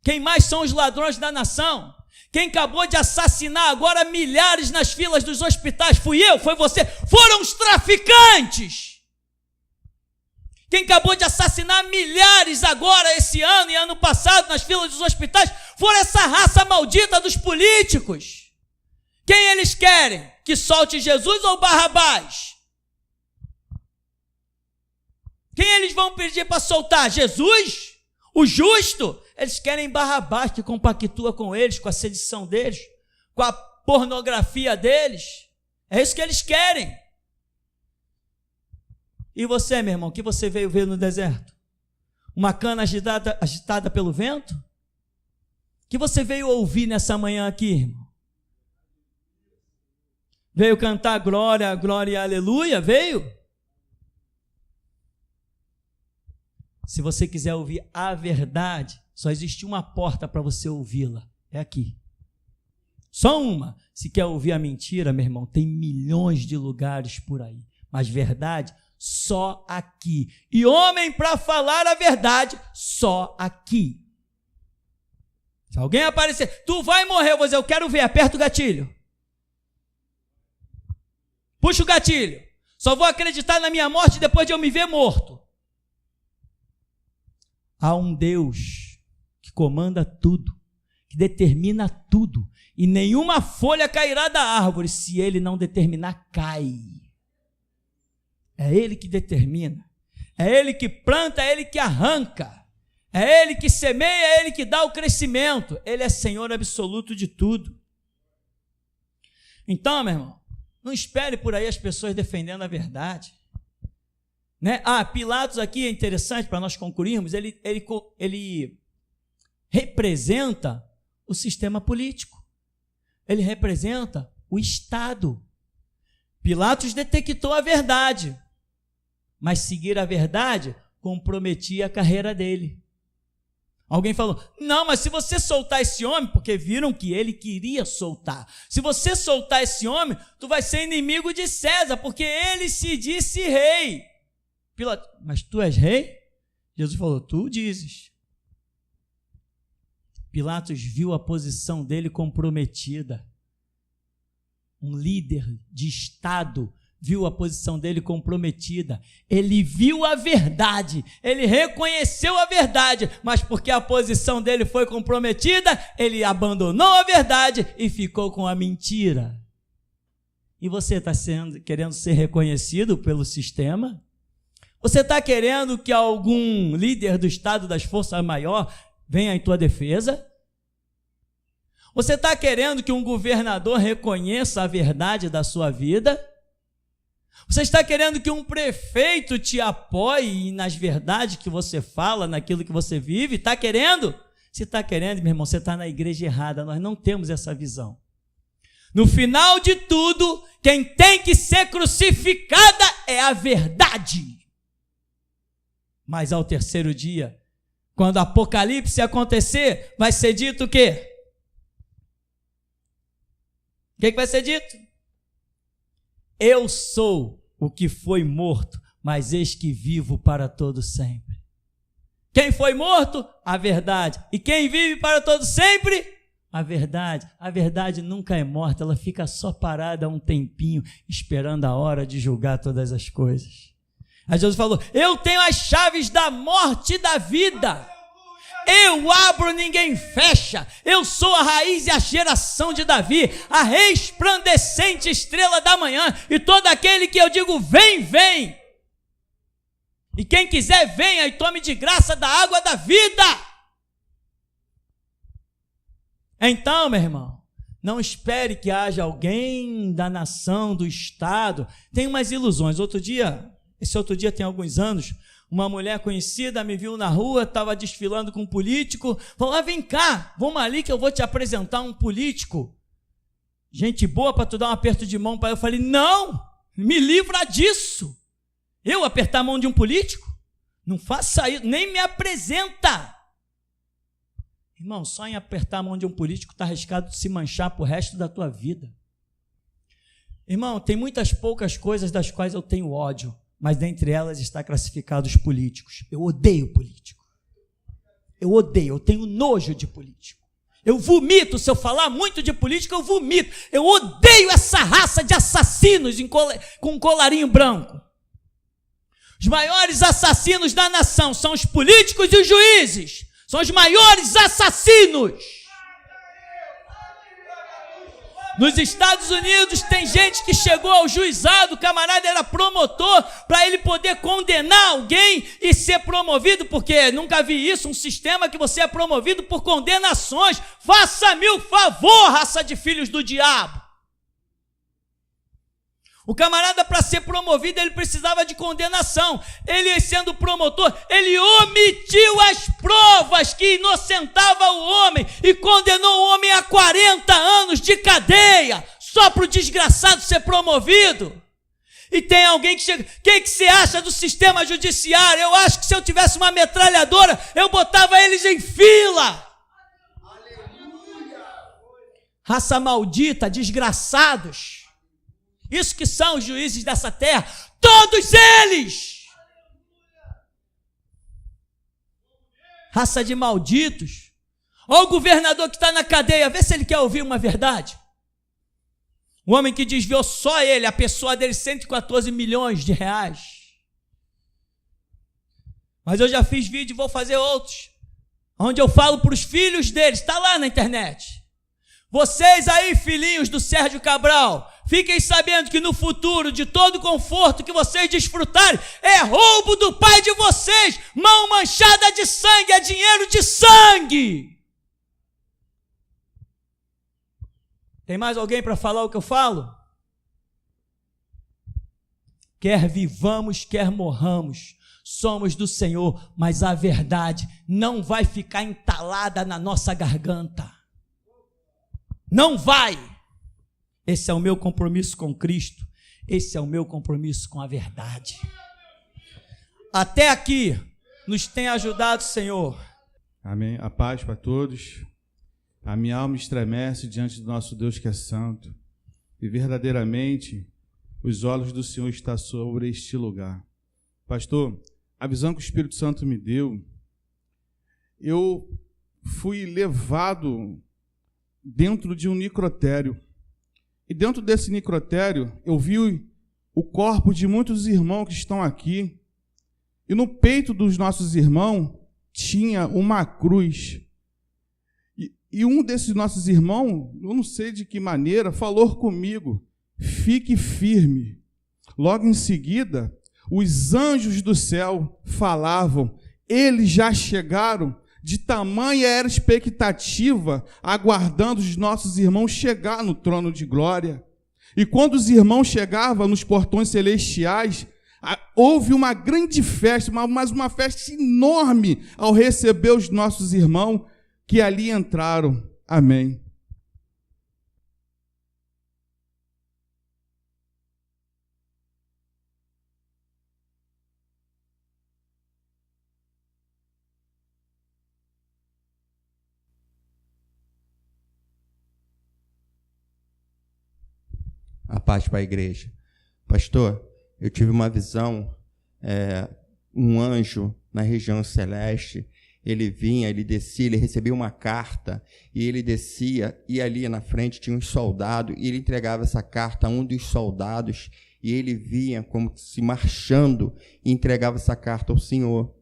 Quem mais são os ladrões da nação? Quem acabou de assassinar agora milhares nas filas dos hospitais? Fui eu? Foi você? Foram os traficantes. Quem acabou de assassinar milhares agora, esse ano e ano passado, nas filas dos hospitais, foram essa raça maldita dos políticos. Quem eles querem? Que solte Jesus ou Barrabás? Quem eles vão pedir para soltar? Jesus? O justo? Eles querem Barrabás, que compactua com eles, com a sedição deles, com a pornografia deles. É isso que eles querem. E você, meu irmão, o que você veio ver no deserto? Uma cana agitada pelo vento? O que você veio ouvir nessa manhã aqui, irmão? Veio cantar glória, glória, aleluia? Veio? Se você quiser ouvir a verdade, só existe uma porta para você ouvi-la. É aqui. Só uma. Se quer ouvir a mentira, meu irmão, tem milhões de lugares por aí. Mas verdade, só aqui. E homem para falar a verdade, só aqui. Se alguém aparecer, tu vai morrer, eu vou dizer, eu quero ver, aperta o gatilho. Puxa o gatilho. Só vou acreditar na minha morte depois de eu me ver morto. Há um Deus que comanda tudo, que determina tudo, e nenhuma folha cairá da árvore, se ele não determinar, cai. É ele que determina, é ele que planta, é ele que arranca, É Ele que semeia, é Ele que dá o crescimento. Ele é Senhor absoluto de tudo. Então, meu irmão, não espere por aí as pessoas defendendo a verdade. Né? Pilatos aqui é interessante para nós concluirmos, ele representa o sistema político. Ele representa o Estado. Pilatos detectou a verdade, mas seguir a verdade comprometia a carreira dele. Alguém falou, não, mas se você soltar esse homem, porque viram que ele queria soltar, se você soltar esse homem, tu vai ser inimigo de César, porque ele se disse rei. Pilatos, mas tu és rei? Jesus falou, tu dizes. Pilatos viu a posição dele comprometida. Um líder de Estado viu a posição dele comprometida. Ele viu a verdade, ele reconheceu a verdade, mas porque a posição dele foi comprometida, ele abandonou a verdade e ficou com a mentira. E você está querendo ser reconhecido pelo sistema? Você está querendo que algum líder do Estado das Forças Maior venha em tua defesa? Você está querendo que um governador reconheça a verdade da sua vida? Você está querendo que um prefeito te apoie nas verdades que você fala, naquilo que você vive? Está querendo? Se está querendo, meu irmão, você está na igreja errada. Nós não temos essa visão. No final de tudo, quem tem que ser crucificada é a verdade. Mas ao terceiro dia, quando o Apocalipse acontecer, vai ser dito o quê? O que vai ser dito? Eu sou o que foi morto, mas eis que vivo para todo sempre. Quem foi morto? A verdade. E quem vive para todo sempre? A verdade. A verdade nunca é morta, ela fica só parada um tempinho, esperando a hora de julgar todas as coisas. Aí Jesus falou, eu tenho as chaves da morte e da vida. Eu abro, ninguém fecha. Eu sou a raiz e a geração de Davi, a resplandecente estrela da manhã. E todo aquele que eu digo, vem, vem. E quem quiser, venha e tome de graça da água da vida. Então, meu irmão, não espere que haja alguém da nação, do Estado. Tem umas ilusões. Esse outro dia tem alguns anos, uma mulher conhecida me viu na rua, estava desfilando com um político, falou, vem cá, vamos ali que eu vou te apresentar um político. Gente boa para tu dar um aperto de mão para eu. Falei, não, me livra disso. Eu apertar a mão de um político? Não faça isso, nem me apresenta. Irmão, só em apertar a mão de um político está arriscado de se manchar para o resto da tua vida. Irmão, tem muitas poucas coisas das quais eu tenho ódio, mas dentre elas está classificado os políticos. Eu odeio político. Eu tenho nojo de político. Eu vomito, se eu falar muito de política, eu vomito. Eu odeio essa raça de assassinos com colarinho branco. Os maiores assassinos da nação são os políticos e os juízes. São os maiores assassinos. Nos Estados Unidos tem gente que chegou ao juizado, o camarada era promotor, para ele poder condenar alguém e ser promovido, porque nunca vi isso, um sistema que você é promovido por condenações. Faça-me o favor, raça de filhos do diabo. O camarada, para ser promovido, ele precisava de condenação. Ele, sendo promotor, ele omitiu as provas que inocentava o homem e condenou o homem a 40 anos de cadeia, só para o desgraçado ser promovido. E tem alguém que chega, o que você acha do sistema judiciário? Eu acho que se eu tivesse uma metralhadora, eu botava eles em fila. Aleluia. Raça maldita, desgraçados. Isso que são os juízes dessa terra, todos eles. Raça de malditos. Olha o governador que está na cadeia, vê se ele quer ouvir uma verdade. O homem que desviou só ele, a pessoa dele, 114 milhões de reais. Mas eu já fiz vídeo e vou fazer outros, onde eu falo para os filhos deles, está lá na internet. Vocês aí, filhinhos do Sérgio Cabral, fiquem sabendo que no futuro, de todo conforto que vocês desfrutarem, é roubo do pai de vocês, mão manchada de sangue, é dinheiro de sangue. Tem mais alguém para falar o que eu falo? Quer vivamos, quer morramos, somos do Senhor, mas a verdade não vai ficar entalada na nossa garganta. Não vai. Esse é o meu compromisso com Cristo, esse é o meu compromisso com a verdade. Até aqui nos tem ajudado o Senhor. Amém. A paz para todos. A minha alma estremece diante do nosso Deus que é santo. E verdadeiramente os olhos do Senhor estão sobre este lugar. Pastor, a visão que o Espírito Santo me deu, eu fui levado dentro de um necrotério. E dentro desse necrotério, eu vi o corpo de muitos irmãos que estão aqui. E no peito dos nossos irmãos tinha uma cruz. E um desses nossos irmãos, eu não sei de que maneira, falou comigo: fique firme. Logo em seguida, os anjos do céu falavam, eles já chegaram, de tamanha era a expectativa, aguardando os nossos irmãos chegar no trono de glória. E quando os irmãos chegavam nos portões celestiais, houve uma grande festa, mas uma festa enorme ao receber os nossos irmãos que ali entraram. Amém. A paz para a igreja. Pastor, eu tive uma visão, um anjo na região celeste, ele vinha, ele descia, ele recebia uma carta, e ele descia, e ali na frente tinha um soldado, e ele entregava essa carta a um dos soldados, e ele vinha como se marchando, e entregava essa carta ao Senhor.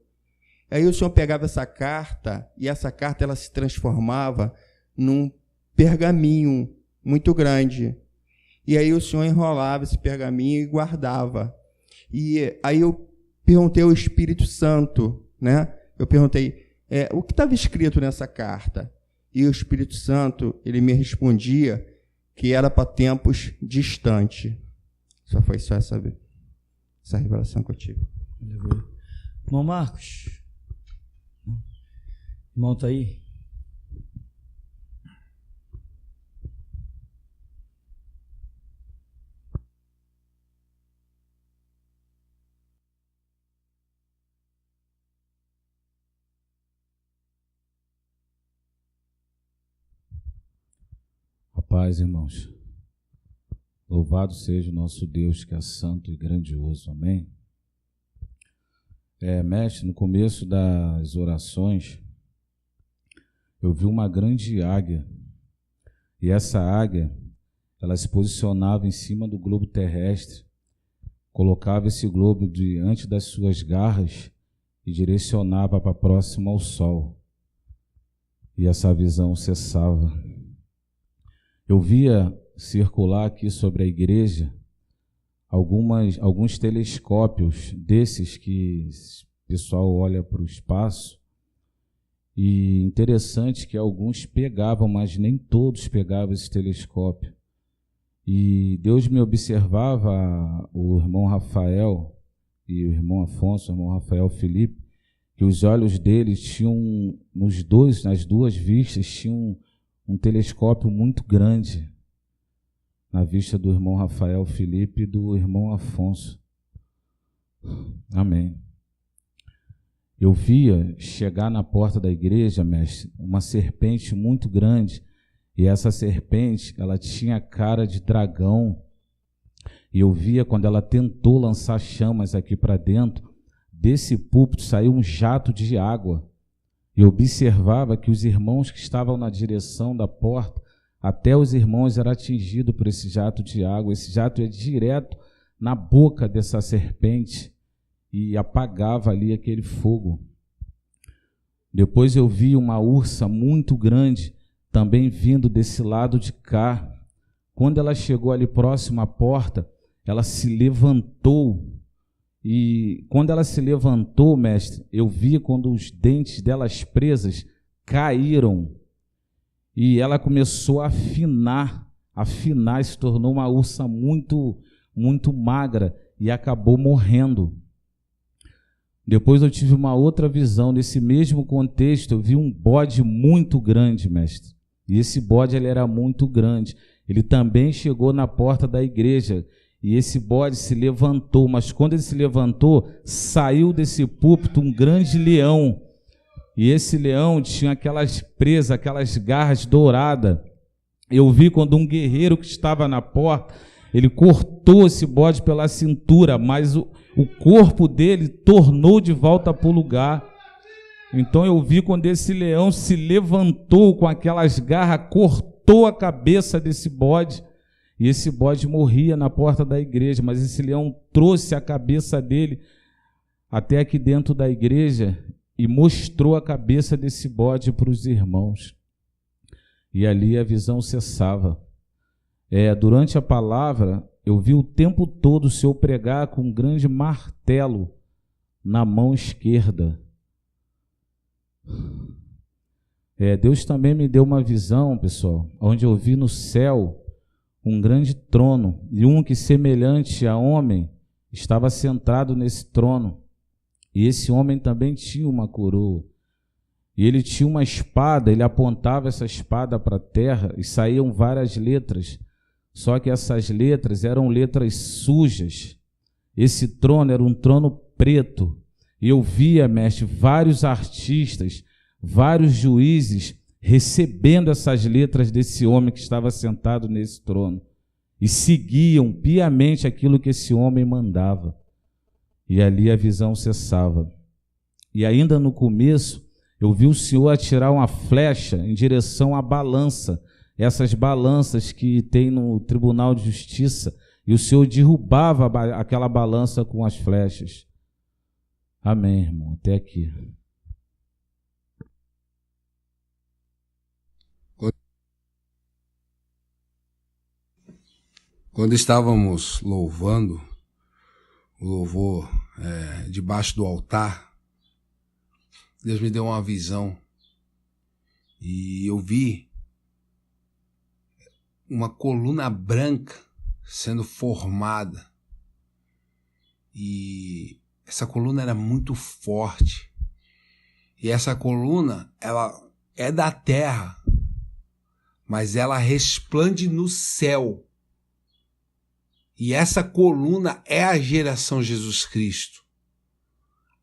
Aí o Senhor pegava essa carta, e essa carta ela se transformava num pergaminho muito grande. E aí o Senhor enrolava esse pergaminho e guardava. E aí eu perguntei ao Espírito Santo, né? Eu perguntei, o que estava escrito nessa carta? E o Espírito Santo, ele me respondia que era para tempos distantes. Foi só essa revelação que eu tive. Irmão Marcos, irmão está aí? Paz, irmãos. Louvado seja o nosso Deus que é santo e grandioso. Amém? Mestre, no começo das orações, eu vi uma grande águia. E essa águia, ela se posicionava em cima do globo terrestre, colocava esse globo diante das suas garras e direcionava para próximo ao sol. E essa visão cessava. Eu via circular aqui sobre a igreja alguns telescópios desses que o pessoal olha para o espaço, e interessante que alguns pegavam, mas nem todos pegavam esse telescópio. E Deus me observava, o irmão Rafael e o irmão Afonso, o irmão Rafael Felipe, que os olhos deles tinham, nas duas vistas, tinham um telescópio muito grande na vista do irmão Rafael Felipe e do irmão Afonso. Amém. Eu via chegar na porta da igreja, mestre, uma serpente muito grande, e essa serpente, ela tinha cara de dragão, e eu via quando ela tentou lançar chamas aqui para dentro, desse púlpito saiu um jato de água. Eu observava que os irmãos que estavam na direção da porta, até os irmãos eram atingidos por esse jato de água. Esse jato ia direto na boca dessa serpente e apagava ali aquele fogo. Depois eu vi uma ursa muito grande também vindo desse lado de cá, Quando ela chegou ali próximo à porta, ela se levantou. E quando ela se levantou, mestre, eu vi quando os dentes delas presas caíram. E ela começou a afinar, e se tornou uma ursa muito, muito magra e acabou morrendo. Depois eu tive uma outra visão, nesse mesmo contexto, eu vi um bode muito grande, mestre. E esse bode ele era muito grande. Ele também chegou na porta da igreja. E esse bode se levantou, mas quando ele se levantou, saiu desse púlpito um grande leão. E esse leão tinha aquelas presas, aquelas garras douradas. Eu vi quando um guerreiro que estava na porta, ele cortou esse bode pela cintura, mas o corpo dele tornou de volta para o lugar. Então eu vi quando esse leão se levantou com aquelas garras, cortou a cabeça desse bode. E esse bode morria na porta da igreja, mas esse leão trouxe a cabeça dele até aqui dentro da igreja e mostrou a cabeça desse bode para os irmãos. E ali a visão cessava. Durante a palavra, eu vi o tempo todo o Senhor pregar com um grande martelo na mão esquerda. Deus também me deu uma visão, pessoal, onde eu vi no céu um grande trono, e um que semelhante a homem estava sentado nesse trono. E esse homem também tinha uma coroa. E ele tinha uma espada, ele apontava essa espada para a terra e saíam várias letras. Só que essas letras eram letras sujas. Esse trono era um trono preto. E eu via, mestre, vários artistas, vários juízes recebendo essas letras desse homem que estava sentado nesse trono e seguiam piamente aquilo que esse homem mandava. E ali a visão cessava. E ainda no começo, eu vi o Senhor atirar uma flecha em direção à balança, essas balanças que tem no Tribunal de Justiça, e o Senhor derrubava aquela balança com as flechas. Amém, irmão, até aqui. Quando estávamos louvando, o louvor debaixo do altar, Deus me deu uma visão e eu vi uma coluna branca sendo formada e essa coluna era muito forte e essa coluna ela é da terra, mas ela resplende no céu. E essa coluna é a geração Jesus Cristo.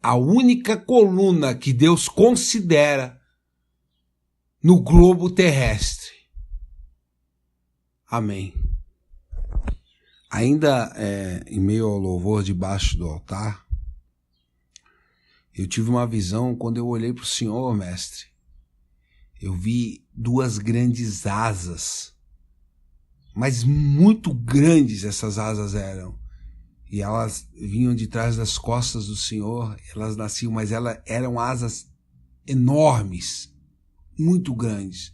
A única coluna que Deus considera no globo terrestre. Amém. Ainda em meio ao louvor debaixo do altar, eu tive uma visão quando eu olhei para o Senhor, mestre. Eu vi duas grandes asas. Mas muito grandes essas asas eram. E elas vinham de trás das costas do Senhor, elas nasciam, mas elas eram asas enormes, muito grandes.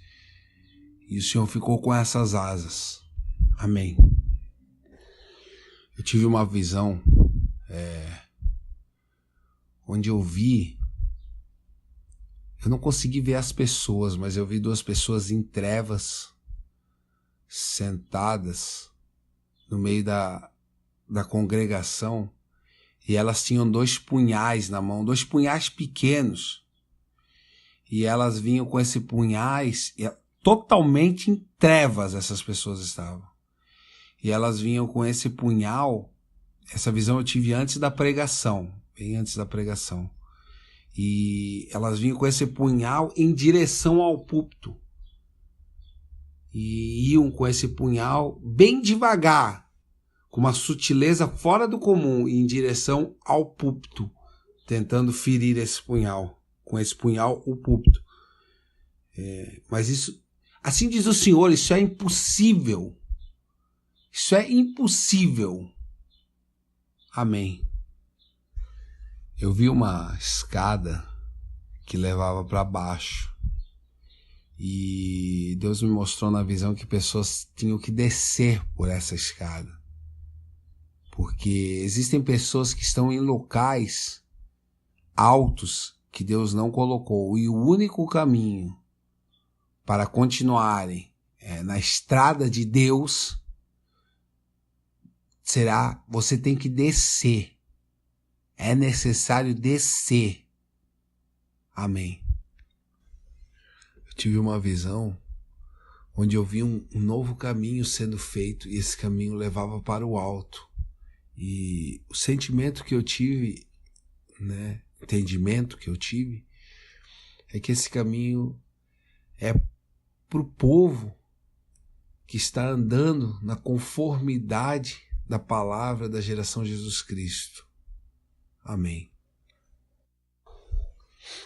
E o Senhor ficou com essas asas. Amém. Eu tive uma visão onde eu não consegui ver as pessoas, mas eu vi duas pessoas em trevas, sentadas no meio da congregação, e elas tinham 2 punhais na mão, 2 punhais pequenos, e elas vinham com esses punhais, totalmente em trevas essas pessoas estavam, e elas vinham com esse punhal. Essa visão eu tive antes da pregação, bem antes da pregação, e elas vinham com esse punhal em direção ao púlpito. E iam com esse punhal bem devagar, com uma sutileza fora do comum, em direção ao púlpito, tentando ferir esse punhal, com esse punhal o púlpito. Mas isso, assim diz o Senhor, isso é impossível. Isso é impossível. Amém. Eu vi uma escada que levava para baixo. E Deus me mostrou na visão que pessoas tinham que descer por essa escada. Porque existem pessoas que estão em locais altos que Deus não colocou. E o único caminho para continuarem na estrada de Deus será, você tem que descer. É necessário descer. Amém. Eu tive uma visão onde eu vi um novo caminho sendo feito e esse caminho levava para o alto. E o sentimento que eu tive, entendimento que eu tive, é que esse caminho é para o povo que está andando na conformidade da palavra da geração Jesus Cristo. Amém.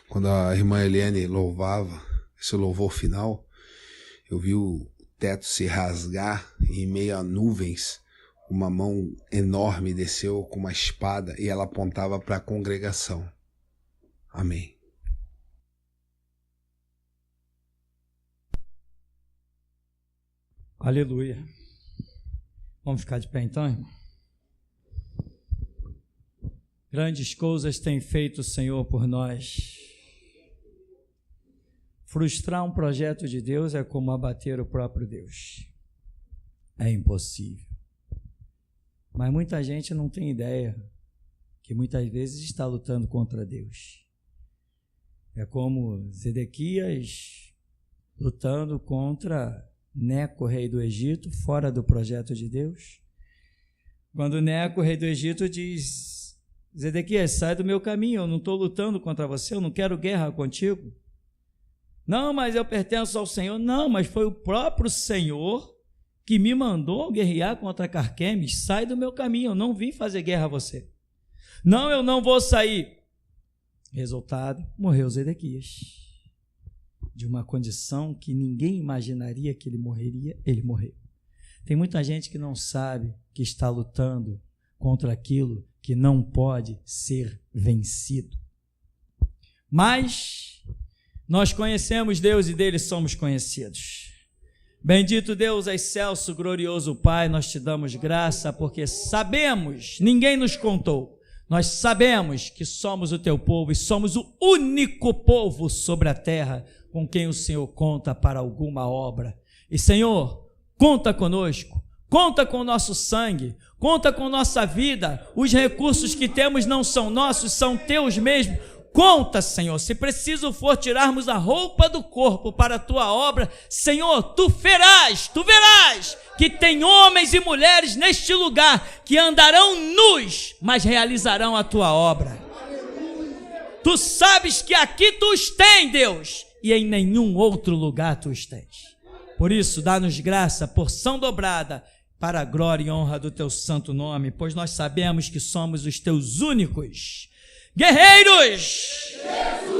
Quando a irmã Eliane louvava, esse louvor final, eu vi o teto se rasgar e em meio a nuvens, uma mão enorme desceu com uma espada e ela apontava para a congregação. Amém. Aleluia. Vamos ficar de pé então, irmão? Grandes coisas tem feito o Senhor por nós. Frustrar um projeto de Deus é como abater o próprio Deus. É impossível. Mas muita gente não tem ideia que muitas vezes está lutando contra Deus. É como Zedequias lutando contra Neco, rei do Egito, fora do projeto de Deus. Quando Neco, rei do Egito, diz: Zedequias, sai do meu caminho, eu não estou lutando contra você, eu não quero guerra contigo. Não, mas eu pertenço ao Senhor. Não, mas foi o próprio Senhor que me mandou guerrear contra Carquemes. Sai do meu caminho, eu não vim fazer guerra a você. Não, eu não vou sair. Resultado, morreu Zedequias. De uma condição que ninguém imaginaria que ele morreria, ele morreu. Tem muita gente que não sabe que está lutando contra aquilo que não pode ser vencido. Mas nós conhecemos Deus e dele somos conhecidos. Bendito Deus, excelso, glorioso Pai, nós te damos graça porque sabemos, ninguém nos contou, nós sabemos que somos o teu povo e somos o único povo sobre a terra com quem o Senhor conta para alguma obra. E Senhor, conta conosco, conta com o nosso sangue, conta com nossa vida. Os recursos que temos não são nossos, são teus mesmo. Conta, Senhor, se preciso for tirarmos a roupa do corpo para a tua obra, Senhor, tu verás que tem homens e mulheres neste lugar que andarão nus, mas realizarão a tua obra. Tu sabes que aqui tu os tens, Deus, e em nenhum outro lugar tu os tens. Por isso, dá-nos graça, porção dobrada, para a glória e honra do teu santo nome, pois nós sabemos que somos os teus únicos guerreiros. Jesus!